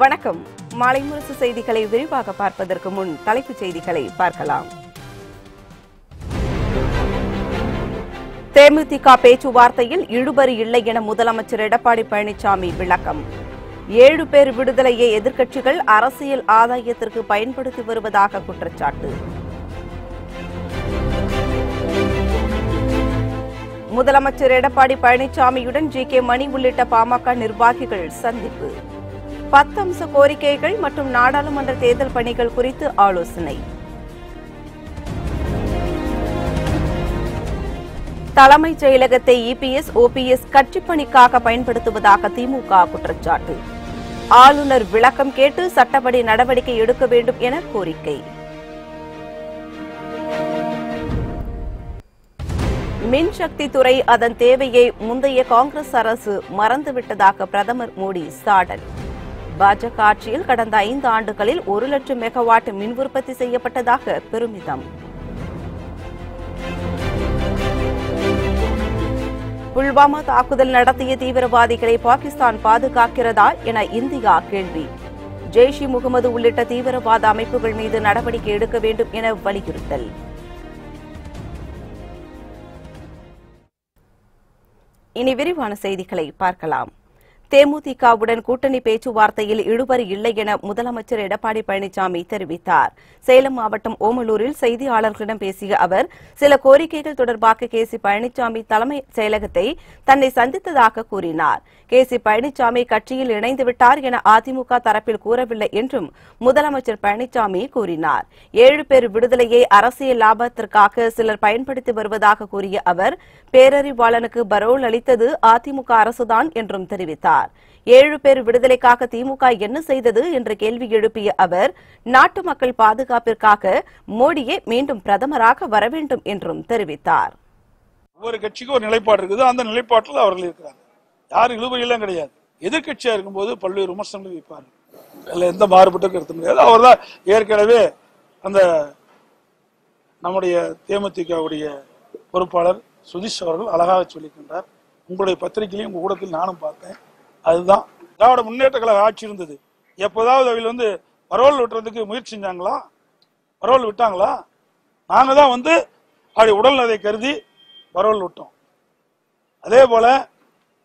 வணக்கம். மாலை முரசு செய்திகளை விரிவாக பார்ப்பதற்கு முன் தலைப்புச் செய்திகளை பார்க்கலாம். தேமுதிக பேச்சுவார்த்தையில் இழுபறி இல்லை என முதலமைச்சர் எடப்பாடி பழனிசாமி விளக்கம். 7 பேர் விடுதலையை எதிர்க்கட்சிகள் அரசியல் ஆதாயத்திற்கு பயன்படுத்தி வருவதாக குற்றச்சாட்டு. முதலமைச்சர் எடப்பாடி பழனிசாமியுடன் ஜி.கே. மணி உள்ளிட்ட பாமக நிர்வாகிகள் சந்திப்பு. 10 அம்ச கோரிக்கைகள் மற்றும் நாடாளுமன்ற தேர்தல் பணிகள் குறித்து ஆலோசனை. தலைமைச் செயலகத்தை இபிஎஸ், ஓபிஎஸ் கட்சிப் பணிக்காக பயன்படுத்துவதாக திமுக குற்றச்சாட்டு. ஆளுநர் விளக்கம் கேட்டு சட்டப்படி நடவடிக்கை எடுக்க வேண்டும் என கோரிக்கை. மின்சக்தி துறை அதன் தேவையை முந்தைய காங்கிரஸ் அரசு மறந்துவிட்டதாக பிரதமர் மோடி சாடல். பாஜக ஆட்சியில் கடந்த 5 ஆண்டுகளில் 1 லட்சம் மெகாவாட் மின் உற்பத்தி செய்யப்பட்டதாக பெருமிதம். புல்வாமா தாக்குதல் நடத்திய தீவிரவாதிகளை பாகிஸ்தான் பாதுகாக்கிறதா என இந்தியா கேள்வி. ஜெய்ஷ்-இ-முகமது உள்ளிட்ட தீவிரவாத அமைப்புகள் மீது நடவடிக்கை எடுக்க வேண்டும் என வலியுறுத்தல். இனி விரிவான செய்திகளை பார்க்கலாம். தேமுதிகவுடன் கூட்டணி பேச்சுவார்த்தையில் இழுபறி இல்லை என முதலமைச்சர் எடப்பாடி பழனிசாமி தெரிவித்தார். சேலம் மாவட்டம் ஓமலூரில் செய்தியாளர்களிடம் பேசிய அவர், சில கோரிக்கைகள் தொடர்பாக கே.சி. பழனிசாமி தலைமை செயலகத்தை தன்னை சந்தித்ததாக கூறினார். கே.சி. பழனிசாமி கட்சியில் இணைந்துவிட்டார் என அதிமுக தரப்பில் கூறவில்லை என்றும் முதலமைச்சர் பழனிசாமி கூறினார். 7 பேர் விடுதலையை அரசியல் லாபத்திற்காக சிலர் பயன்படுத்தி வருவதாக கூறிய அவர், பேரறிவாளனுக்கு பரோல் அளித்தது அதிமுக அரசுதான் என்றும் தெரிவித்தார். 7 பேர் விடுதலைக்காக திமுக என்ன செய்தது என்று கேள்வி எழுப்பிய அவர், நாட்டு மக்கள் பாதுகாப்பிற்காக மோடியே மீண்டும் பிரதமராக வர வேண்டும் என்றும் தெரிவித்தார். ஒவ்வொரு கட்சிக்கும் ஒரு நிலைப்பாடு இருக்குது. அந்த நிலைப்பாட்டில் அவர்கள் இருக்கிறாங்க. யாரும் இழுபறியெல்லாம் கிடையாது. எதிர்கட்சியா இருக்கும்போது பல்வேறு விமர்சனங்கள் வைப்பார்கள். அதில் எந்த மாறுபட்ட கருத்து கிடையாது. அவர் தான் ஏற்கனவே அந்த நம்முடைய தேமுதிகவுடைய பொறுப்பாளர் சுதீஷ் அவர்கள் அழகாக சொல்லிக்கின்றார். உங்களுடைய பத்திரிகையிலையும் உங்க ஊடகத்தில் நானும் பார்த்தேன். அதுதான் திராவிட முன்னேற்ற கழக ஆட்சி இருந்தது. எப்போதாவது அவங்க பரோல் விட்டுறதுக்கு முயற்சி செஞ்சாங்களா? பரோல் விட்டாங்களா? நாங்க தான் அப்படி உடல்நதை கருதி பரோல் விட்டோம். அதே போல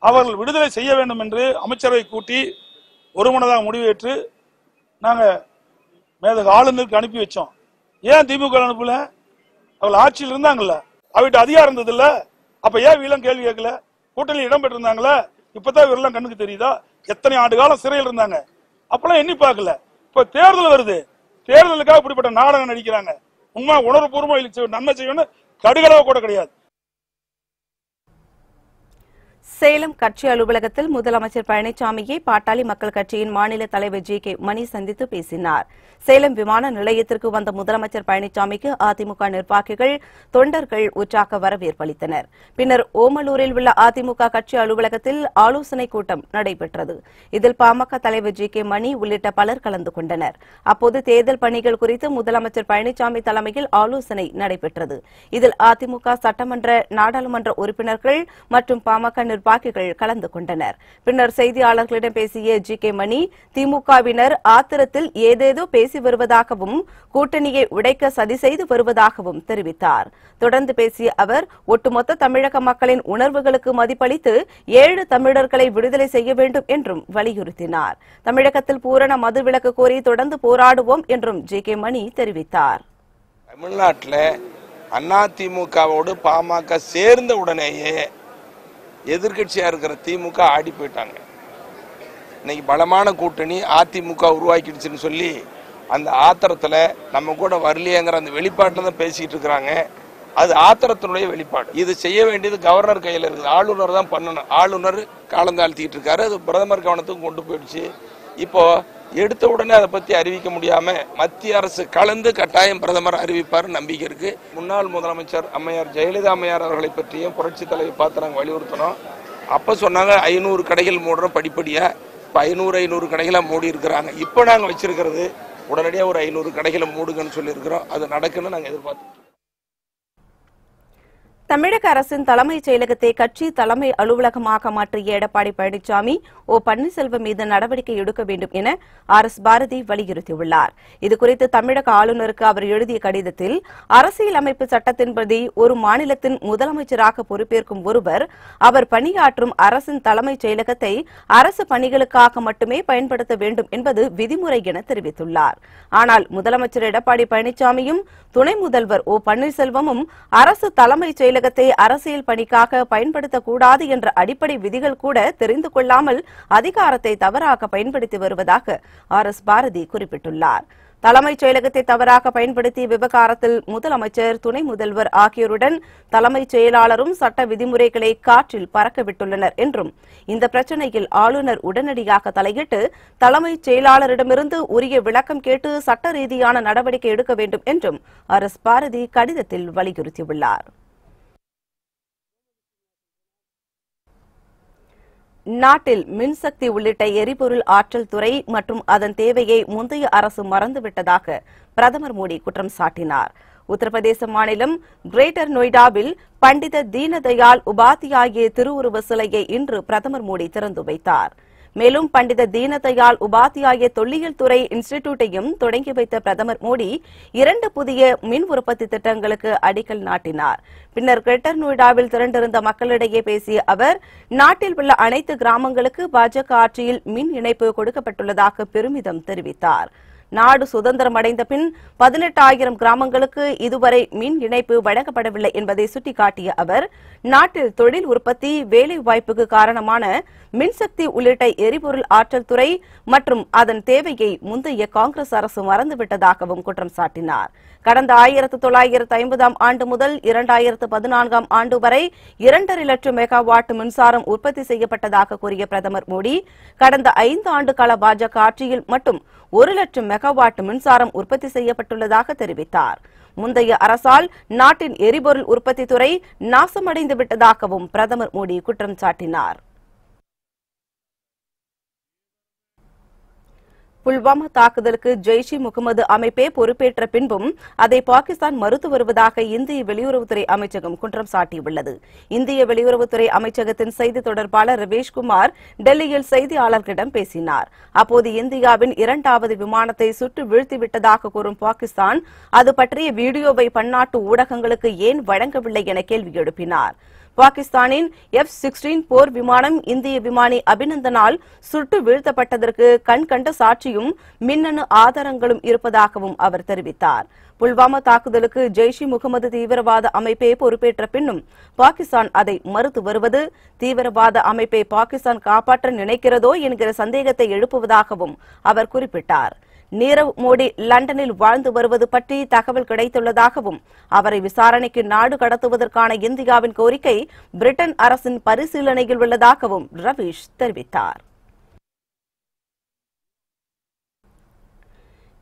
அவர்கள் விடுதலை செய்ய வேண்டும் என்று அமைச்சரவை கூட்டி ஒருமனதாக முடிவேற்று நாங்க மேதக ஆளுநருக்கு அனுப்பி வச்சோம். ஏன் திமுக அனுப்பல? அவர்கள் ஆட்சியில் இருந்தாங்கல்ல, அவர்கிட்ட அதிகாரம் இருந்தது இல்ல. அப்ப ஏன் வீலம் கேள்வி கேட்கல? கூட்டணியில் இடம் பெற்றிருந்தாங்களா? இப்பதான் இவரெல்லாம் கண்ணுக்கு தெரியுதா? எத்தனை ஆண்டு காலம் சிறையில் இருந்தாங்க. அப்பெல்லாம் எண்ணி பார்க்கல. இப்ப தேர்தல் வருது. தேர்தலுக்காக இப்படிப்பட்ட நாடகம் நடிக்கிறாங்க. உண்மை உணர்வுபூர்வமா நன்மை செய்யணும் கடுகளவு கூட கிடையாது. சேலம் கட்சி அலுவலகத்தில் முதலமைச்சர் பழனிசாமியை பாட்டாளி மக்கள் கட்சியின் மாநில தலைவர் ஜி.கே. மணி சந்தித்து பேசினார். சேலம் விமான நிலையத்திற்கு வந்த முதலமைச்சர் பழனிசாமிக்கு அதிமுக நிர்வாகிகள், தொண்டர்கள் உற்சாக வரவேற்பு அளித்தனர். பின்னர் ஓமலூரில் உள்ள அதிமுக கட்சி அலுவலகத்தில் ஆலோசனைக் கூட்டம் நடைபெற்றது. இதில் பாமக தலைவர் ஜி.கே. மணி உள்ளிட்ட பலர் கலந்து கொண்டனர். அப்போது தேர்தல் பணிகள் குறித்து முதலமைச்சர் பழனிசாமி தலைமையில் ஆலோசனை நடைபெற்றது. இதில் அதிமுக சட்டமன்ற, நாடாளுமன்ற உறுப்பினர்கள் மற்றும் பாமக நிர்வாகிகள் கலந்து கொண்டனர். பின்னர் செய்தியாளர்களிடம் பேசிய ஜி.கே. மணி, திமுகவினர் ஆத்திரத்தில் ஏதேதோ பேசி வருவதாகவும் கூட்டணியை உடைக்க சதி செய்து வருவதாகவும் தெரிவித்தார். தொடர்ந்து பேசிய அவர், ஒட்டுமொத்த தமிழக மக்களின் உணர்வுகளுக்கு மதிப்பளித்து 7 தமிழர்களை விடுதலை செய்ய வேண்டும் என்றும் வலியுறுத்தினார். தமிழகத்தில் பூரண மதுவிலக்கு கோரி தொடர்ந்து போராடுவோம் என்றும் ஜி.கே. மணி தெரிவித்தார். தமிழ்நாட்டில் அதிமுகவோடு பாமக சேர்ந்த உடனேயே எதிர்கட்சியா இருக்கிற திமுக ஆடி போயிட்டாங்க. இன்னைக்கு பலமான கூட்டணி அதிமுக உருவாக்கிடுச்சுன்னு சொல்லி அந்த ஆத்திரத்துல நம்ம கூட வரலையேங்கிற அந்த வெளிப்பாட்டில் தான் பேசிட்டு இருக்கிறாங்க. அது ஆத்திரத்தினுடைய வெளிப்பாடு. இது செய்ய வேண்டியது கவர்னர் கையில் இருக்குது. ஆளுநர் தான் பண்ணணும். ஆளுநர் காலந்தாழ்த்திட்டு இருக்காரு. அது பிரதமர் கவனத்துக்கு கொண்டு போயிடுச்சு. இப்போ எடுத்த உடனே அதை பத்தி அறிவிக்க முடியாம மத்திய அரசு கலந்து கட்டாயம் பிரதமர் அறிவிப்பார் நம்பிக்கை இருக்கு. முன்னாள் முதலமைச்சர் அம்மையார் ஜெயலலிதா அம்மையார் அவர்களை பற்றியும் புரட்சி தலைவர் பார்த்து நாங்கள் வலியுறுத்தினோம். அப்ப சொன்னாங்க 500 கடைகள் மூடுறோம் படிப்படியா. இப்ப 500 கடைகளை மூடி இருக்கிறாங்க. இப்ப நாங்க வச்சிருக்கிறது உடனடியாக ஒரு 500 கடைகளை மூடுங்கன்னு சொல்லி இருக்கிறோம். அது நடக்குன்னு நாங்கள் எதிர்பார்த்தோம். தமிழக அரசின் தலைமைச் செயலகத்தை கட்சி தலைமை அலுவலகமாக மாற்றிய எடப்பாடி பழனிசாமி பன்னீர்செல்வம் மீது நடவடிக்கை எடுக்க வேண்டும் என RS பாரதி வலியுறுத்தியுள்ளார். இதுகுறித்து தமிழக ஆளுநருக்கு அவர் எழுதிய கடிதத்தில் அரசியலமைப்பு சட்டத்தின்படி ஒரு மாநிலத்தின் முதலமைச்சராக பொறுப்பேற்கும் ஒருவர் அவர் பணியாற்றும் அரசின் தலைமைச் செயலகத்தை அரசு பணிகளுக்காக மட்டுமே பயன்படுத்த வேண்டும் என்பது விதிமுறை என தெரிவித்துள்ளார். ஆனால் முதலமைச்சர் எடப்பாடி பழனிசாமியும் துணை முதல்வர் பன்னீர்செல்வமும் அரசு தலைமைச் செயலகத்தை அரசியல் பணிக்காக பயன்படுத்தக்கூடாது என்ற அடிப்படை விதிகள் கூட தெரிந்து கொள்ளாமல் அதிகாரத்தை தவறாக பயன்படுத்தி வருவதாக RS பாரதி குறிப்பிட்டுள்ளார். தலைமைச் செயலகத்தை தவறாக பயன்படுத்திய விவகாரத்தில் முதலமைச்சர் துணை முதல்வர் ஆகியோருடன் தலைமைச் செயலாளரும் சட்ட விதிமுறைகளை காற்றில் பறக்கவிட்டுள்ளனர் என்றும் இந்த பிரச்சினையில் ஆளுநர் உடனடியாக தலையிட்டு தலைமைச் செயலாளரிடமிருந்து உரிய விளக்கம் கேட்டு சட்ட ரீதியான நடவடிக்கை எடுக்க வேண்டும் என்றும் RS பாரதி கடிதத்தில் வலியுறுத்தியுள்ளார். நாட்டில் மின்சக்தி உள்ளிட்ட எரிபொருள் ஆற்றல் துறை மற்றும் அதன் தேவையை முந்தைய அரசு மறந்துவிட்டதாக பிரதமர் மோடி குற்றம் சாட்டினார். உத்தரப்பிரதேச மாநிலம் கிரேட்டர் நொய்டாவில் பண்டித தீனதயாள் உபாத்யாய திருவுருவ சிலையை இன்று பிரதமர் மோடி திறந்து வைத்தார். மேலும் பண்டித தீனதயாள் உபாத்யாய தொல்லியல் துறை இன்ஸ்டிடியூட்டையும் தொடங்கி வைத்த பிரதமர் மோடி 2 புதிய மின் உற்பத்தி திட்டங்களுக்கு அடிக்கல் நாட்டினார். பின்னர் கிரேட்டர் நொய்டாவில் திரண்டிருந்த மக்களிடையே பேசிய அவர் நாட்டில் உள்ள அனைத்து கிராமங்களுக்கு பாஜக ஆட்சியில் மின் இணைப்பு கொடுக்கப்பட்டுள்ளதாக பெருமிதம் தெரிவித்தார். நாடு சுதந்திரம் அடைந்த பின் 18,000 கிராமங்களுக்கு இதுவரை மின் இணைப்பு வழங்கப்படவில்லை என்பதை சுட்டிக்காட்டிய அவர் நாட்டில் தொழில் உற்பத்தி வேலை வாய்ப்புக்கு காரணமான மின்சக்தி உள்ளிட்ட எரிபொருள் ஆற்றல் துறை மற்றும் அதன் தேவையை முந்தைய காங்கிரஸ் அரசு மறந்துவிட்டதாகவும் குற்றம் சாட்டினார். கடந்த 1950ஆம் ஆண்டு முதல் 2014ஆம் ஆண்டு வரை 2.5 லட்சம் மெகாவாட் மின்சாரம் உற்பத்தி செய்யப்பட்டதாக கூறிய பிரதமர் மோடி கடந்த 5 ஆண்டு கால பாஜக ஆட்சியில் மட்டும் 1 லட்சம் மெகாவாட் மின்சாரம் உற்பத்தி செய்யப்பட்டுள்ளதாக தெரிவித்தார். முந்தைய அரசால் நாட்டின் எரிபொருள் உற்பத்தி துறை நாசமடைந்து விட்டதாகவும் பிரதமர் மோடி குற்றம் சாட்டினார். புல்வாமா தாக்குதலுக்கு ஜெய்ஷ்-இ முகமது அமைப்பே பொறுப்பேற்ற பின்பும் அதை பாகிஸ்தான் மறுத்து வருவதாக இந்திய வெளியுறவுத்துறை அமைச்சகம் குற்றம் சாட்டியுள்ளது. இந்திய வெளியுறவுத்துறை அமைச்சகத்தின் செய்தி தொடர்பாளர் ரவீஷ்குமார் டெல்லியில் செய்தியாளர்களிடம் பேசினார். அப்போது இந்தியாவின் 2வது விமானத்தை சுட்டு வீழ்த்திவிட்டதாக கூறும் பாகிஸ்தான் அது பற்றிய வீடியோவை பன்னாட்டு ஊடகங்களுக்கு ஏன் வழங்கவில்லை என கேள்வி எழுப்பினார். பாகிஸ்தானின் F-16 போர் விமானம் இந்திய விமானி அபிநந்தனால் சுட்டு வீழ்த்தப்பட்டதற்கு கண்கண்ட சாட்சியும் மின்னணு ஆதாரங்களும் இருப்பதாகவும் அவர் தெரிவித்தார். புல்வாமா தாக்குதலுக்கு ஜெய்ஷ்-இ முகமது தீவிரவாத அமைப்பே பொறுப்பேற்ற பின்னும் பாகிஸ்தான் அதை மறுத்து வருவது தீவிரவாத அமைப்பை பாகிஸ்தான் காப்பாற்ற நினைக்கிறதோ என்கிற சந்தேகத்தை எழுப்புவதாகவும் அவர் குறிப்பிட்டார். நீரவ் மோடி லண்டனில் வாழ்ந்து வருவது பற்றி தகவல் கிடைத்துள்ளதாகவும் அவரை விசாரணைக்கு நாடு கடத்துவதற்கான இந்தியாவின் கோரிக்கை பிரிட்டன் அரசின் பரிசீலனையில் உள்ளதாகவும் ரவீஷ் தெரிவித்தார்.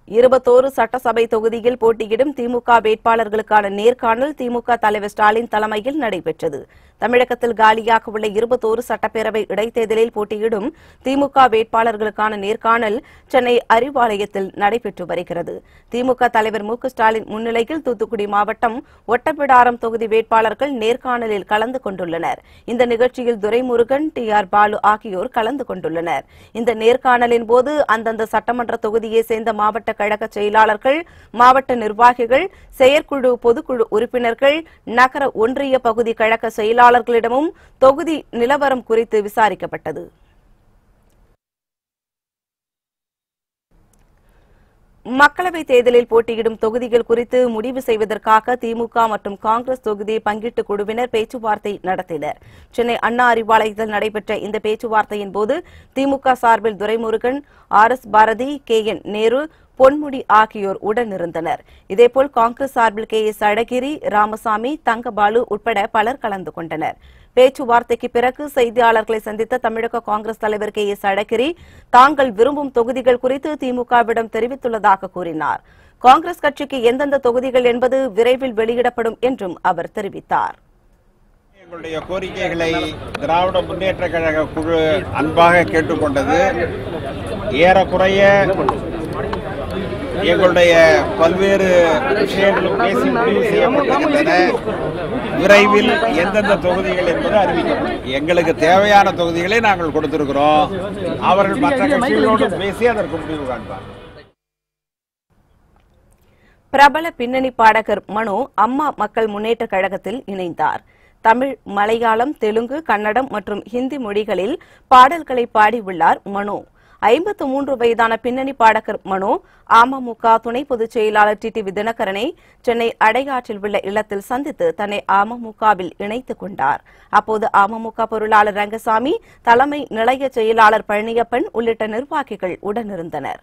21 சட்டசபை தொகுதியில் போட்டியிடும் திமுக வேட்பாளர்களுக்கான நேர்காணல் திமுக தலைவர் ஸ்டாலின் தலைமையில் நடைபெற்றது. தமிழகத்தில் காலியாக உள்ள 21 சட்டப்பேரவை இடைத்தேர்தலில் போட்டியிடும் திமுக வேட்பாளர்களுக்கான நேர்காணல் சென்னை அறிவாலயத்தில் நடைபெற்று வருகிறது. திமுக தலைவர் மு க ஸ்டாலின் முன்னிலையில் தூத்துக்குடி மாவட்டம் ஒட்டப்பிடாரம் தொகுதி வேட்பாளர்கள் நேர்காணலில் கலந்து கொண்டுள்ளனர். இந்த நிகழ்ச்சியில் துரைமுருகன், TR பாலு ஆகியோர் கலந்து கொண்டுள்ளனர். இந்த நேர்காணலின் போது அந்தந்த சட்டமன்ற தொகுதியை சேர்ந்த மாவட்ட கழக செயலாளர்கள், மாவட்ட நிர்வாகிகள், செயற்குழு, பொதுக்குழு உறுப்பினர்கள், நகர ஒன்றிய பகுதி கழக செயலாளர்களிடமும் தொகுதி நிலவரம் குறித்து விசாரிக்கப்பட்டது. மக்களவைத் தேர்தலில் போட்டியிடும் தொகுதிகள் குறித்து முடிவு செய்வதற்காக திமுக மற்றும் காங்கிரஸ் தொகுதி பங்கீட்டு குழுவினர் பேச்சுவார்த்தை நடத்தினர். சென்னை அண்ணா அறிவாலயத்தில் நடைபெற்ற இந்த பேச்சுவார்த்தையின் போது திமுக சார்பில் துரைமுருகன், RS பாரதி, KN நேரு, பொன்முடி ஆகியோர் உடனிருந்தனர். இதேபோல் காங்கிரஸ் சார்பில் KS அழகிரி, ராமசாமி, தங்கபாலு உட்பட பலர் கலந்து கொண்டனர். பேச்சுவார்த்தைக்கு பிறகு செய்தியாளர்களை சந்தித்த தமிழக காங்கிரஸ் தலைவர் KS அழகிரி தாங்கள் விரும்பும் தொகுதிகள் குறித்து திமுகவிடம் தெரிவித்துள்ளதாக கூறினார். காங்கிரஸ் கட்சிக்கு எந்தெந்த தொகுதிகள் என்பது விரைவில் வெளியிடப்படும் என்றும் அவர் தெரிவித்தார். எங்களுடைய கோரிக்கைகளை திராவிட முன்னேற்ற கழக குழு அன்பாக கேட்டுக்கொண்டது. ஏறக்குறைய எங்களுடைய பல்வேறு விஷயங்களும் பேசி முடிவு செய்யப்பட்டிருக்கின்றன. விரைவில் எந்தெந்த தொகுதிகள் என்பது அறிவிக்கப்படும். எங்களுக்கு தேவையான தொகுதிகளை நாங்கள் கொடுத்திருக்கிறோம். அவர்கள் மற்ற கட்சிகளோடு பேசி அதற்கு முடிவு காண்பார். பிரபல பின்னணி பாடகர் மனு அம்மா மக்கள் முன்னேற்ற கழகத்தில் இணைந்தார். தமிழ், மலையாளம், தெலுங்கு, கன்னடம் மற்றும் ஹிந்தி மொழிகளில் பாடல்களை பாடியுள்ளார் மனு. 53 வயதான பின்னணி பாடகர் மனு அமமுக துணை பொதுச் செயலாளர் டிடிவி தினகரனை சென்னை அடையாற்றில் உள்ள இல்லத்தில் சந்தித்து தன்னை அமமுகவில் இணைத்துக் கொண்டார். அப்போது அமமுக பொருளாளர் ரங்கசாமி, தலைமை நிலைய செயலாளர் பழனியப்பன் உள்ளிட்ட நிர்வாகிகள் உடனிருந்தனர்.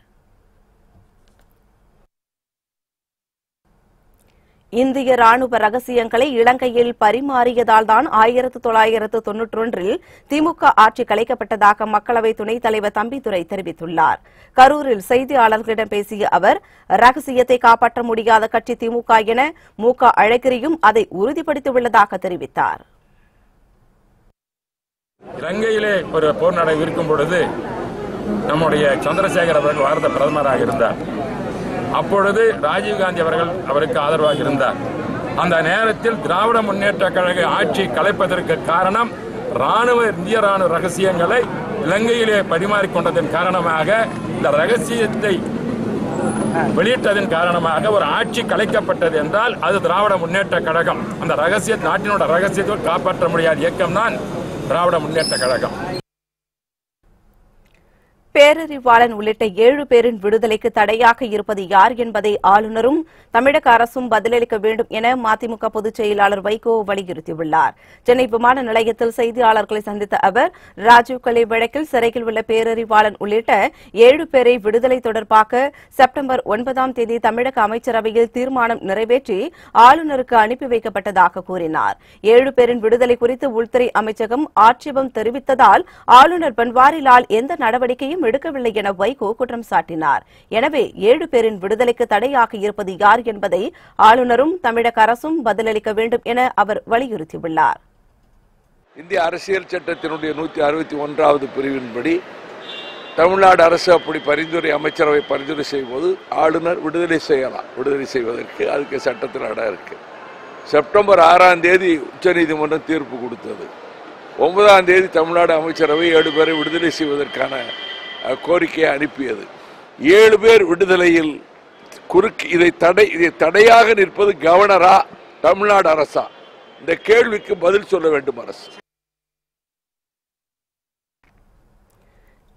இந்திய ராணுவ ரகசியங்களை இலங்கையில் பரிமாறியதால்தான் 1991 திமுக ஆட்சி கலைக்கப்பட்டதாக மக்களவை துணைத் தலைவர் தம்பிதுரை தெரிவித்துள்ளார். கரூரில் செய்தியாளர்களிடம் பேசிய அவர், ரகசியத்தை காப்பாற்ற முடியாத கட்சி திமுக என மு.க. அழகிரியும் அதை உறுதிப்படுத்தியுள்ளதாக தெரிவித்தார். இலங்கையிலே ஒரு போர் நடை இருக்கும் பொழுது நம்முடைய சந்திரசேகர் அவர்கள் பாரத பிரதமராக இருந்தார். அப்பொழுது ராஜீவ்காந்தி அவர்கள் அவருக்கு ஆதரவாக இருந்தார். அந்த நேரத்தில் திராவிட முன்னேற்ற கழக ஆட்சி கலைப்பதற்கு காரணம் இந்திய ராணுவ ரகசியங்களை இலங்கையிலே பரிமாறிக்கொண்டதன் காரணமாக, இந்த ரகசியத்தை வெளியிட்டதன் காரணமாக ஒரு ஆட்சி கலைக்கப்பட்டது என்றால் அது திராவிட முன்னேற்ற கழகம். அந்த நாட்டினோட ரகசியத்தை காப்பாற்ற முடியாத இயக்கம் தான் திராவிட முன்னேற்ற கழகம். பேரறிவாளன் உள்ளிட்ட 7 பேரின் விடுதலைக்கு தடையாக இருப்பது யார் என்பதை ஆளுநரும் தமிழக அரசும் பதிலளிக்க வேண்டும் என மதிமுக பொதுச் செயலாளர் வைகோ வலியுறுத்தியுள்ளார். சென்னை விமான நிலையத்தில் செய்தியாளர்களை சந்தித்த அவர், ராஜீவ் கொலை வழக்கில் சிறையில் உள்ள பேரறிவாளன் உள்ளிட்ட 7 பேரை விடுதலை தொடர்பாக செப்டம்பர் 9ஆம் தேதி தமிழக அமைச்சரவையில் தீர்மானம் நிறைவேற்றி ஆளுநருக்கு அனுப்பி வைக்கப்பட்டதாக கூறினார். 7 பேரின் விடுதலை குறித்து உள்துறை அமைச்சகம் ஆட்சேபம் தெரிவித்ததால் ஆளுநர் பன்வாரிலால் எந்த நடவடிக்கையும் எடுக்கவில்லை என வைகோ குற்றம் சாட்டினார். எனவே 7 பேரின் விடுதலைக்கு தடையாக இருப்பது யார் என்பதை ஆளுநரும் தமிழக அரசும் பதிலளிக்க வேண்டும் என அவர் வலியுறுத்தியுள்ளார். இந்திய அரசியல் சட்டத்தினுடைய 161வது பிரிவின்படி தமிழ்நாடு அரசு அப்படி அமைச்சரவை பரிந்துரை செய்யும்போது ஆளுநர் விடுதலை செய்யலாம். விடுதலை செய்வதற்கு அதுக்கு சட்டத்தில் இடம் இருக்கு. செப்டம்பர் 6ஆம் தேதி உச்சநீதிமன்றம் தீர்ப்பு கொடுத்தது. 9ஆம் தேதி தமிழ்நாடு அமைச்சரவை 7 பேரை விடுதலை செய்வதற்கான கோரிக்கையை அனுப்பியது. 7 பேர் விடுதலையில் இதை தடையாக நிற்பது கவர்னரா தமிழ்நாடு அரசா? இந்த கேள்விக்கு பதில் சொல்ல வேண்டும் அரசு.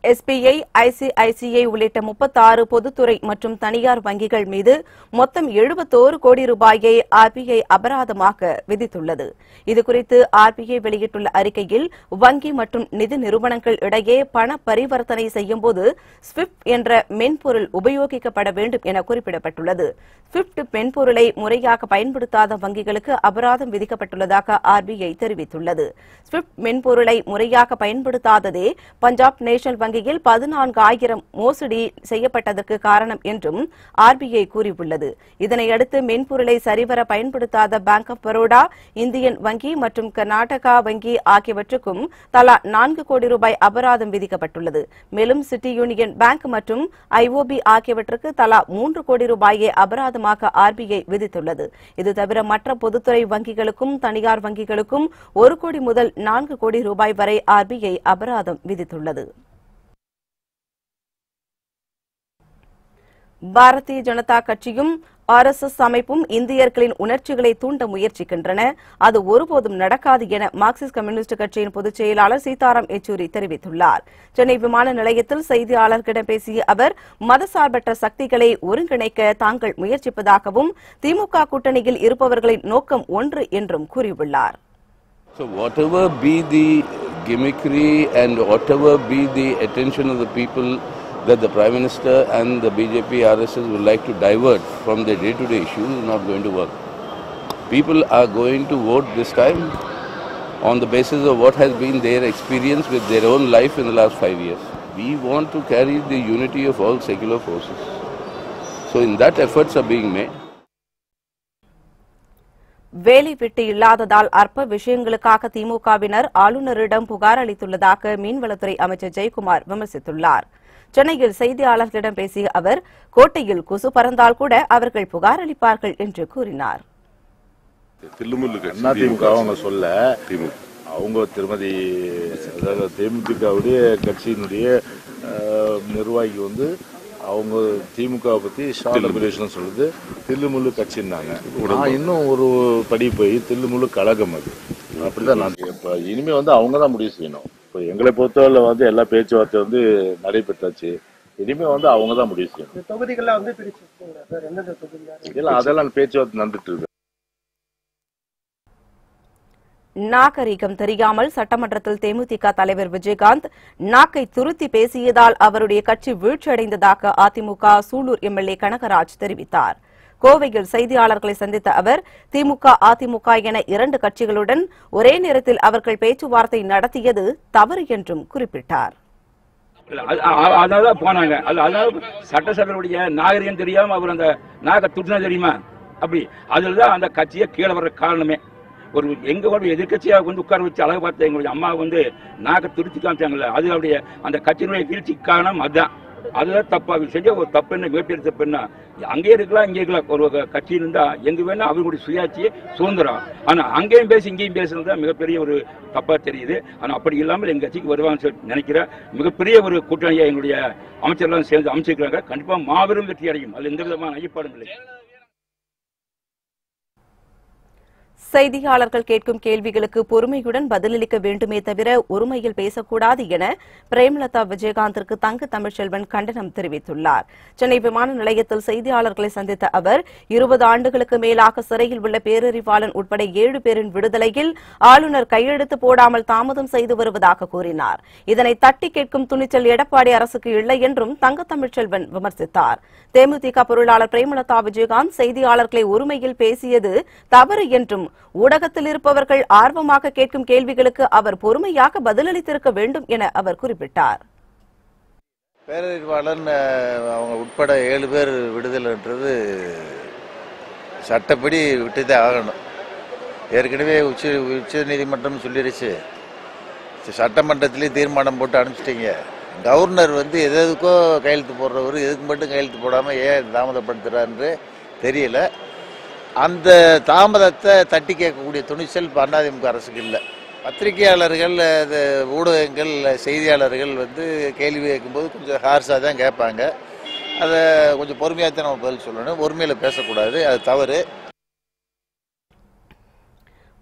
SBI, ICICI உள்ளிட்ட 36 பொதுத்துறை மற்றும் தனியார் வங்கிகள் மீது மொத்தம் 71 கோடி ரூபாயை RBI அபராதமாக விதித்துள்ளது. இதுகுறித்து RBI வெளியிட்டுள்ள அறிக்கையில், வங்கி மற்றும் நிதி நிறுவனங்கள் இடையே பண பரிவர்த்தனை செய்யும்போது ஸ்விஃப்ட் என்ற மென்பொருள் உபயோகிக்கப்பட வேண்டும் என குறிப்பிடப்பட்டுள்ளது. ஸ்விஃப்ட் மென்பொருளை முறையாக பயன்படுத்தாத வங்கிகளுக்கு அபராதம் விதிக்கப்பட்டுள்ளதாக RBI தெரிவித்துள்ளது. ஸ்விஃப்ட் மென்பொருளை முறையாக பயன்படுத்தாததே பஞ்சாப் நேஷனல் வங்கியில் 14,000 மோசடி செய்யப்பட்டதற்கு காரணம் என்றும் RBI கூறியுள்ளது. இதனையடுத்து மென்பொருளை சரிவர பயன்படுத்தாத பேங்க் ஆப் பரோடா, இந்தியன் வங்கி மற்றும் கர்நாடகா வங்கி ஆகியவற்றுக்கும் தலா 4 கோடி ரூபாய் அபராதம் விதிக்கப்பட்டுள்ளது. மேலும் சிட்டி யூனியன் பேங்க் மற்றும் IOB ஆகியவற்றுக்கு தலா 3 கோடி ரூபாயை அபராதமாக RBI விதித்துள்ளது. இது தவிர மற்ற பொதுத்துறை வங்கிகளுக்கும் தனியார் வங்கிகளுக்கும் 1 கோடி முதல் 4 கோடி ரூபாய் வரை RBI அபராதம் விதித்துள்ளது. பாரதிய ஜனதா கட்சியும் RSS அமைப்பும் இந்தியர்களின் உணர்ச்சிகளை தூண்ட முயற்சிக்கின்றன. அது ஒருபோதும் நடக்காது என மார்க்சிஸ்ட் கம்யூனிஸ்ட் கட்சியின் பொதுச் செயலாளர் சீதாராம் யெச்சூரி தெரிவித்துள்ளார். சென்னை விமான நிலையத்தில் செய்தியாளர்களிடம் பேசிய அவர், மதசார்பற்ற சக்திகளை ஒருங்கிணைக்க தாங்கள் முயற்சிப்பதாகவும் திமுக கூட்டணியில் இருப்பவர்களின் நோக்கம் ஒன்று என்றும் கூறியுள்ளார். So whatever be the gimmickry and whatever be the attention of the people that the Prime Minister and the BJP RSS would like to divert from the day-to-day issues is not going to work. People are going to vote this time on the basis of what has been their experience with their own life in the last 5 years. We want to carry the unity of all secular forces. So in that efforts are being made. வேலை வெட்டி இல்லாததால் அற்ப விஷயங்களுக்காக திமுகவினர் ஆளுநரிடம் புகார் அளித்துள்ளதாக மீன்வளத்துறை அமைச்சர் ஜெயக்குமார் விமர்சித்துள்ளார். சென்னையில் செய்தியாளர்களிடம் பேசிய அவர், கோட்டையில் கொசு பறந்தால் கூட அவர்கள் புகார் அளிப்பார்கள் என்று கூறினார். அதிமுக அவங்க சொல்ல அவங்க திருமதி அதாவது தேமுதிகவுடைய கட்சியினுடைய நிர்வாகி வந்து அவங்க திமுகவை பத்தி ஷார்ட் அபிரேஷன் சொல்லுது தில்லுமுள்ளு கட்சின்னாங்க. இன்னும் ஒரு படி போய் தில்லுமுள்ளு கழகம் அது அப்படிதான். நான் இப்ப இனிமே வந்து அவங்க தான் முடிவு செய்யணும். இப்போ எங்களை பொறுத்தவரை வந்து எல்லா பேச்சுவார்த்தை வந்து நடைபெற்றாச்சு. இனிமே வந்து அவங்க தான் முடிவு செய்யணும். தொகுதிகள்ல வந்து இல்ல அதெல்லாம் பேச்சுவார்த்தை நடந்துட்டு இருக்கு. நாகரிகம் தெரியாமல் சட்டமன்றத்தில் தேமுதிக தலைவர் விஜயகாந்த் நாக்கை துருத்தி பேசியதால் அவருடைய கட்சி வீழ்ச்சியடைந்ததாக அதிமுக சூலூர் எம்எல்ஏ கனகராஜ் தெரிவித்தார். கோவையில் செய்தியாளர்களை சந்தித்த அவர், திமுக அதிமுக என இரண்டு கட்சிகளுடன் ஒரே நேரத்தில் அவர்கள் பேச்சுவார்த்தை நடத்தியது தவறு என்றும் குறிப்பிட்டார். அதனால போனாங்க. அதாவது சட்டசபையுடைய நாகரிகம் தெரியாம அவர் அந்த நாக துட்டினா தெரியுமா, அப்படி அதுலதான் அந்த கட்சியை கீழே வர்ற காரணமே. ஒரு எங்க எதிர்கட்சியாக வந்து உட்கார வச்சு அழகு பார்த்த எங்களுடைய அம்மா வந்து நாக துருத்தி காமிச்சாங்கல்ல, அது அவருடைய அந்த கட்சியினுடைய வீழ்ச்சி காரணம் அதுதான். அதுதான் தப்பா செஞ்ச ஒரு தப்பு. என்ன மிகப்பெரிய தப்பு என்ன, அங்கே இருக்கலாம் இங்கே இருக்கலாம். ஒரு கட்சி இருந்தா எங்க வேணா அவங்களுடைய சுயாட்சியை சுதந்திரம். ஆனா அங்கேயும் பேசி இங்கேயும் பேசுறது மிகப்பெரிய ஒரு தப்பா தெரியுது. ஆனா அப்படி இல்லாமல் எங்க கட்சிக்கு வருவாங்கன்னு சொல்லி நினைக்கிறேன். மிகப்பெரிய ஒரு கூட்டணியை எங்களுடைய அமைச்சர்லாம் சேர்ந்து அமைச்சிருக்கிறாங்க. கண்டிப்பா மாபெரும் வெற்றி அடையும், அது எந்த விதமான ஐயப்பாடும் இல்லை. செய்தியாளர்கள் கேட்கும் கேள்விகளுக்கு பொறுமையுடன் பதிலளிக்க வேண்டுமே தவிர ஒருமையில் பேசக்கூடாது என பிரேமலதா விஜயகாந்திற்கு தங்க தமிழ்ச்செல்வன் கண்டனம் தெரிவித்துள்ளார். சென்னை விமான நிலையத்தில் செய்தியாளர்களை சந்தித்த அவர், 20 ஆண்டுகளுக்கு மேலாக சிறையில் உள்ள பேரறிவாளன் உட்பட 7 பேரின் விடுதலையில் ஆளுநர் கையெழுத்து போடாமல் தாமதம் செய்து வருவதாக கூறினார். இதனை தட்டி கேட்கும் துணிச்சல் எடப்பாடி அரசுக்கு இல்லை என்றும் தங்க தமிழ்ச்செல்வன் விமர்சித்தார். தேமுதிக பொருளாளர் பிரேமலதா விஜயகாந்த் செய்தியாளர்களை ஒருமையில் பேசியது தவறு என்றும், ஊடகத்தில் இருப்பவர்கள் ஆர்வமாக கேட்கும் கேள்விகளுக்கு அவர் பொறுமையாக பதிலளித்திருக்க வேண்டும் என அவர் குறிப்பிட்டார். பேரறிவாளன் அவங்க உட்பட 7 பேர் விடுதலைன்றது சட்டப்படி விட்டுதே ஆகணும். ஏற்கனவே உச்ச நீதிமன்றம் சொல்லிருச்சு, சட்டமன்றத்திலேயே தீர்மானம் போட்டு அனுப்பிச்சிட்டீங்க. கவர்னர் வந்து எதுக்கோ கையெழுத்து போடுறவர் எதுக்கு மட்டும் கையெழுத்து போடாமல் ஏன் தாமதப்படுத்துறான்னு தெரியல. அந்த தாமதத்தை தட்டி கேட்கக்கூடிய துணிச்சல் இப்போ அதிமுக அரசுக்கு இல்லை. பத்திரிகையாளர்கள், ஊடகங்கள், செய்தியாளர்கள் வந்து கேள்வி கேட்கும்போது கொஞ்சம் ஹார்ஸாக தான் கேட்பாங்க. அதை கொஞ்சம் பொறுமையாக தான் நம்ம பதில் சொல்லணும். பொறுமையில் பேசக்கூடாது, அது தவறு.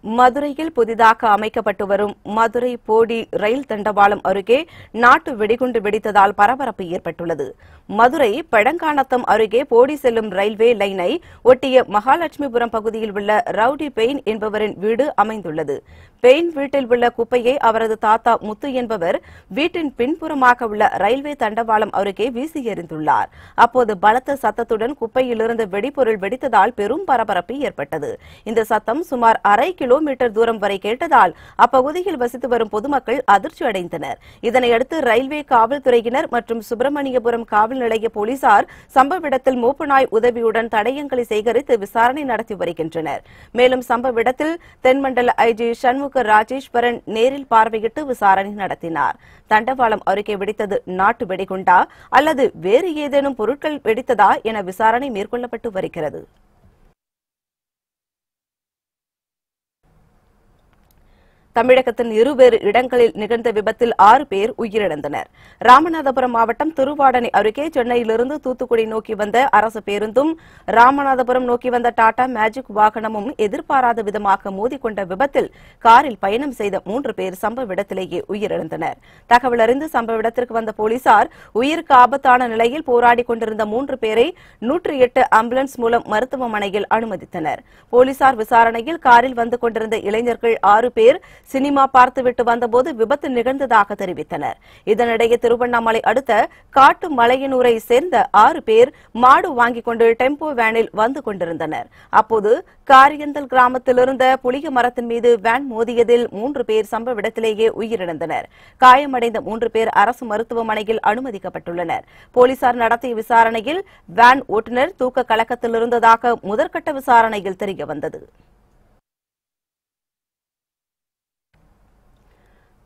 மதுரையில் புதிதாக அமைக்கப்பட்டு வரும் மதுரை போடி ரயில் தண்டவாளம் அருகே நாட்டு வெடிகுண்டு வெடித்ததால் பரபரப்பு ஏற்பட்டுள்ளது. மதுரை பழங்கானத்தம் அருகே போடி செல்லும் ரயில்வே லைனை ஒட்டிய மகாலட்சுமிபுரம் பகுதியில் உள்ள ரவுடி பெயின் என்பவரின் வீடு அமைந்துள்ளது. பெயின் வீட்டில் உள்ள குப்பையை அவரது தாத்தா முத்து என்பவர் வீட்டின் பின்புறமாக உள்ள ரயில்வே தண்டவாளம் அருகே வீசி எறிந்துள்ளார். அப்போது பலத்த சத்தத்துடன் குப்பையிலிருந்து வெடிபொருள் வெடித்ததால் பெரும் பரபரப்பு ஏற்பட்டது. இந்த சத்தம் சுமார் 1/2 கிலோமீட்டர் தூரம் வரை கேட்டதால் அப்பகுதியில் வசித்து வரும் பொதுமக்கள் அதிர்ச்சி அடைந்தனர். இதனையடுத்து ரயில்வே காவல்துறையினர் மற்றும் சுப்பிரமணியபுரம் காவல் நிலைய போலீசார் சம்பவ இடத்தில் மோப்பநாய் உதவியுடன் தடயங்களை சேகரித்து விசாரணை நடத்தி வருகின்றனர். மேலும் சம்பவ இடத்தில் தென்மண்டல ஐஜி சண்முக ராஜேஸ்வரன் நேரில் பார்வையிட்டு விசாரணை நடத்தினார். தண்டவாளம் அருகே வெடித்தது நாட்டு வெடிகுண்டா அல்லது வேறு ஏதேனும் பொருட்கள் வெடித்ததா என விசாரணை மேற்கொள்ளப்பட்டு வருகிறது. தமிழகத்தின் 2 இடங்களில் நிகழ்ந்த விபத்தில் 6 பேர் உயிரிழந்தனர். ராமநாதபுரம் மாவட்டம் திருவாடனை அருகே சென்னையிலிருந்து தூத்துக்குடி நோக்கி வந்த அரசு பேருந்தும் ராமநாதபுரம் நோக்கி வந்த டாடா மேஜிக் வாகனமும் எதிர்பாராத விதமாக மோதிக்கொண்ட விபத்தில் காரில் பயணம் செய்த 3 பேர் சம்பவ இடத்திலேயே உயிரிழந்தனர். தகவல் அறிந்து சம்பவ இடத்திற்கு வந்த போலீசார் உயிருக்கு ஆபத்தான நிலையில் போராடி கொண்டிருந்த 3 பேரை 108 ஆம்புலன்ஸ் மூலம் மருத்துவமனையில் அனுமதித்தனர். போலீசார் விசாரணையில் காரில் வந்து கொண்டிருந்த இளைஞர்கள் 6 பேர் சினிமா பார்த்துவிட்டு வந்தபோது விபத்து நிகழ்ந்ததாக தெரிவித்தனர். இதனிடையே திருவண்ணாமலை அடுத்த காட்டு மலையனூரை சேர்ந்த 6 பேர் மாடு வாங்கிக் கொண்டு டெம்போ வேனில் வந்து கொண்டிருந்தனர். அப்போது காரியந்தல் கிராமத்தில் இருந்த புளிய மரத்தின் மீது வேன் மோதியதில் 3 பேர் சம்பவ இடத்திலேயே உயிரிழந்தனர். காயமடைந்த 3 பேர் அரசு மருத்துவமனையில் அனுமதிக்கப்பட்டுள்ளனர். போலீசார் நடத்திய விசாரணையில் வேன் ஓட்டுநர் தூக்க கலக்கத்தில் இருந்ததாக முதற்கட்ட விசாரணையில் தெரியவந்தது.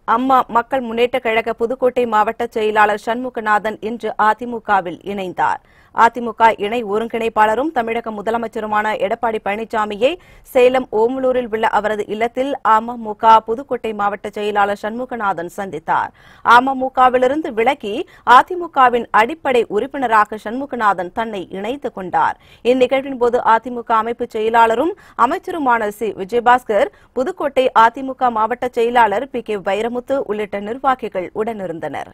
அம்மா மக்கள் முன்னேற்றக் கழக புதுக்கோட்டை மாவட்ட செயலாளர் சண்முகநாதன் இன்று அதிமுகவில் இணைந்தார். அதிமுக இணை ஒருங்கிணைப்பாளரும் தமிழக முதலமைச்சருமான எடப்பாடி பழனிசாமியை சேலம் ஓமலூரில் உள்ள அவரது இல்லத்தில் அமமுக புதுக்கோட்டை மாவட்ட செயலாளர் சண்முகநாதன் சந்தித்தார். அமமுகவிலிருந்து விலகி அதிமுகவின் அடிப்படை உறுப்பினராக சண்முகநாதன் தன்னை இணைத்துக் கொண்டார். இந்நிகழ்வின் போது அதிமுக அமைப்பு செயலாளரும் அமைச்சருமான சி. விஜயபாஸ்கர், புதுக்கோட்டை அதிமுக மாவட்ட செயலாளர் பி. கே. வைரமுத்து உள்ளிட்ட நிர்வாகிகள் உடனிருந்தனர்.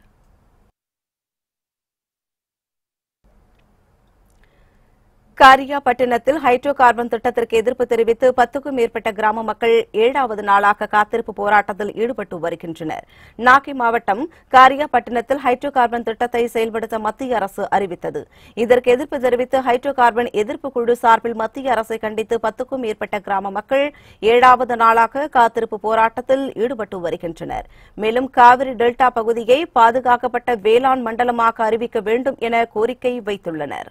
காரியாபட்டினத்தில் ஹைட்ரோ கார்பன் திட்டத்திற்கு எதிர்ப்பு தெரிவித்து 10க்கும் மேற்பட்ட கிராம மக்கள் 7வது நாளாக காத்திருப்பு போராட்டத்தில் ஈடுபட்டு வருகின்றனர். நாகை மாவட்டம் காரியாபட்டினத்தில் ஹைட்ரோ கார்பன் திட்டத்தை செயல்படுத்த மத்திய அரசு அறிவித்தது. இதற்கு எதிர்ப்பு தெரிவித்து ஹைட்ரோ கார்பன் எதிர்ப்பு குழு சார்பில் மத்திய அரசை கண்டித்து 10க்கும் மேற்பட்ட கிராம மக்கள் 7வது நாளாக காத்திருப்பு போராட்டத்தில் ஈடுபட்டு வருகின்றனர். மேலும் காவிரி டெல்டா பகுதியை பாதுகாக்கப்பட்ட வேளாண் மண்டலமாக அறிவிக்க வேண்டும் என கோரிக்கை வைத்துள்ளனர்.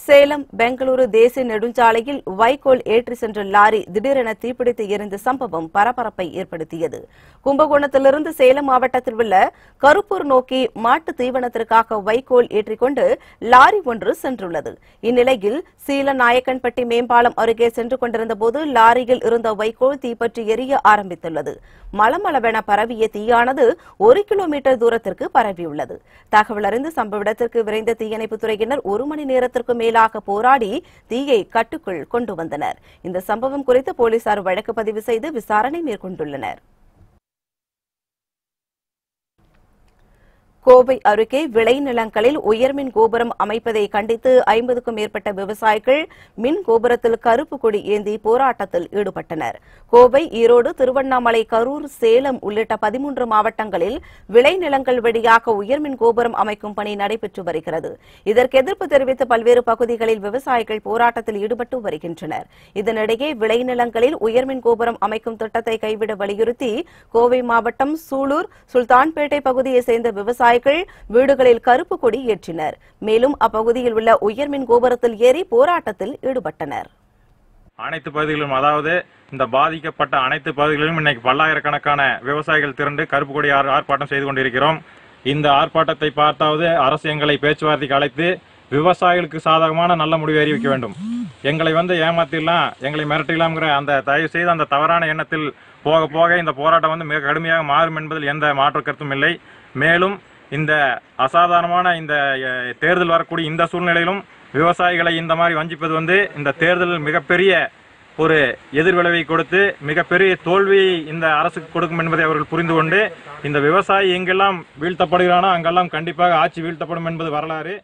சேலம் பெங்களூரு தேசிய நெடுஞ்சாலையில் வைக்கோல் ஏற்றி சென்ற லாரி திடீரென தீப்பிடித்து எரிந்த சம்பவம் பரபரப்பை ஏற்படுத்தியது. கும்பகோணத்திலிருந்து சேலம் மாவட்டத்தில் உள்ள கருப்பூர் நோக்கி மாட்டு தீவனத்திற்காக வைக்கோல் ஏற்றிக்கொண்டு லாரி ஒன்று சென்றுள்ளது. இந்நிலையில் சீலநாயக்கன்பட்டி மேம்பாலம் அருகே சென்று கொண்டிருந்த போது லாரியில் இருந்த வைக்கோல் தீப்பற்றி எரிய ஆரம்பித்துள்ளது. மளமளவென பரவிய தீயானது 1 கிலோமீட்டர் தூரத்திற்கு பரவியுள்ளது. தகவல் அறிந்து சம்பவ இடத்திற்கு விரைந்த தீயணைப்புத் துறையினர் 1 மணி நேரத்திற்கு மேலாக போராடி தீயை கட்டுக்குள் கொண்டு வந்தனர். இந்த சம்பவம் குறித்து போலீசார் வழக்கு பதிவு செய்து விசாரணை மேற்கொண்டுள்ளனர். கோவை அருகே விளைநிலங்களில் உயர்மின் கோபுரம் அமைப்பதை கண்டித்து 50க்கும் மேற்பட்ட விவசாயிகள் மின் கோபுரத்தில் கருப்பு கொடி ஏந்தி போராட்டத்தில் ஈடுபட்டனர். கோவை, ஈரோடு, திருவண்ணாமலை, கரூர், சேலம் உள்ளிட்ட 13 மாவட்டங்களில் விளைநிலங்கள் வழியாக உயர்மின் கோபுரம் அமைக்கும் பணி நடைபெற்று வருகிறது. இதற்கு எதிர்ப்பு தெரிவித்து பல்வேறு பகுதிகளில் விவசாயிகள் போராட்டத்தில் ஈடுபட்டு வருகின்றனர். இதனிடையே விளைநிலங்களில் உயர்மின் கோபுரம் அமைக்கும் திட்டத்தை கைவிட வலியுறுத்தி கோவை மாவட்டம் சூலூர், சுல்தான்பேட்டை பகுதியைச் சேர்ந்த விவசாயிகள் வீடுகளில் கருப்பு கொடி ஏற்றினர். மேலும் அப்பகுதியில் உள்ள உயர்மின் கோபுரத்தில் ஏறி போராட்டத்தில் ஈடுபட்டனர். அனைத்து பகுதிகளிலும், அதாவது இந்த பாதிக்கப்பட்ட அனைத்து பகுதிகளிலும் இன்னைக்கு பல்லாயிரக்கணக்கான விவசாயிகள் திரண்டு கருப்பு கொடி ஆர்ப்பாட்டம் செய்து கொண்டிருக்கிறோம். இந்த ஆர்ப்பாட்டத்தை பார்த்தாவது அரசு எங்களை பேச்சுவார்த்தைக்கு அழைத்து விவசாயிகளுக்கு சாதகமான நல்ல முடிவை அறிவிக்க வேண்டும். எங்களை ஏமாத்திடலாம், எங்களை மிரட்டிடலாம்ங்கிற அந்த தயவு செய்து அந்த தவறான எண்ணத்தில் போக போக இந்த போராட்டம் மிக கடுமையாக மாறும் என்பதில் எந்த மாற்று கருத்தும் இல்லை. மேலும் இந்த அசாதாரணமான இந்த தேர்தல் வரக்கூடிய இந்த சூழ்நிலையிலும் விவசாயிகளை இந்த மாதிரி வஞ்சிப்பது இந்த தேர்தலில் மிகப்பெரிய ஒரு எதிர்விளைவை கொடுத்து மிகப்பெரிய தோல்வியை இந்த அரசுக்கு கொடுக்கும் என்பதை அவர்கள் புரிந்து கொண்டு இந்த விவசாயி எங்கெல்லாம் வீழ்த்தப்படுகிறானோ அங்கெல்லாம் கண்டிப்பாக ஆட்சி வீழ்த்தப்படும் என்பது வரலாறு.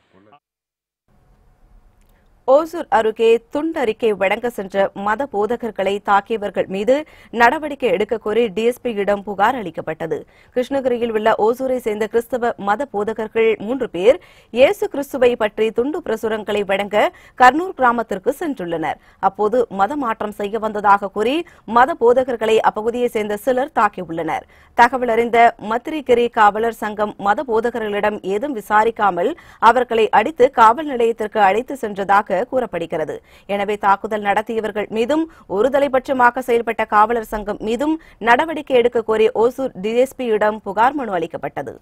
ஓசூர் அருகே துண்டறிக்கை வழங்க சென்ற மத போதகர்களை தாக்கியவர்கள் மீது நடவடிக்கை எடுக்க கோரி டிஎஸ்பியிடம் புகார் அளிக்கப்பட்டது. கிருஷ்ணகிரியில் உள்ள ஓசூரை சேர்ந்த கிறிஸ்தவ மத போதகர்கள் 3 பேர் இயேசு கிறிஸ்துவை பற்றி துண்டு பிரசுரங்களை வழங்க கர்னூர் கிராமத்திற்கு சென்றுள்ளனர். அப்போது மத மாற்றம் செய்ய வந்ததாக கூறி மத போதகர்களை அப்பகுதியைச் சேர்ந்த சிலர் தாக்கியுள்ளனர். தகவல் அறிந்த மத்திரிகிரி காவலர் சங்கம் மத போதகர்களிடம் ஏதும் விசாரிக்காமல் அவர்களை அடித்து காவல் நிலையத்திற்கு அழைத்து சென்றதாக கூறப்படுகிறது. எனவே தாக்குதல் நடத்தியவர்கள் மீதும் ஒருதலைபட்சமாக செயல்பட்ட காவலர் சங்கம் மீதும் நடவடிக்கை எடுக்க கோரி ஓசூர் டிஎஸ்பியிடம் புகார் மனு அளிக்கப்பட்டது.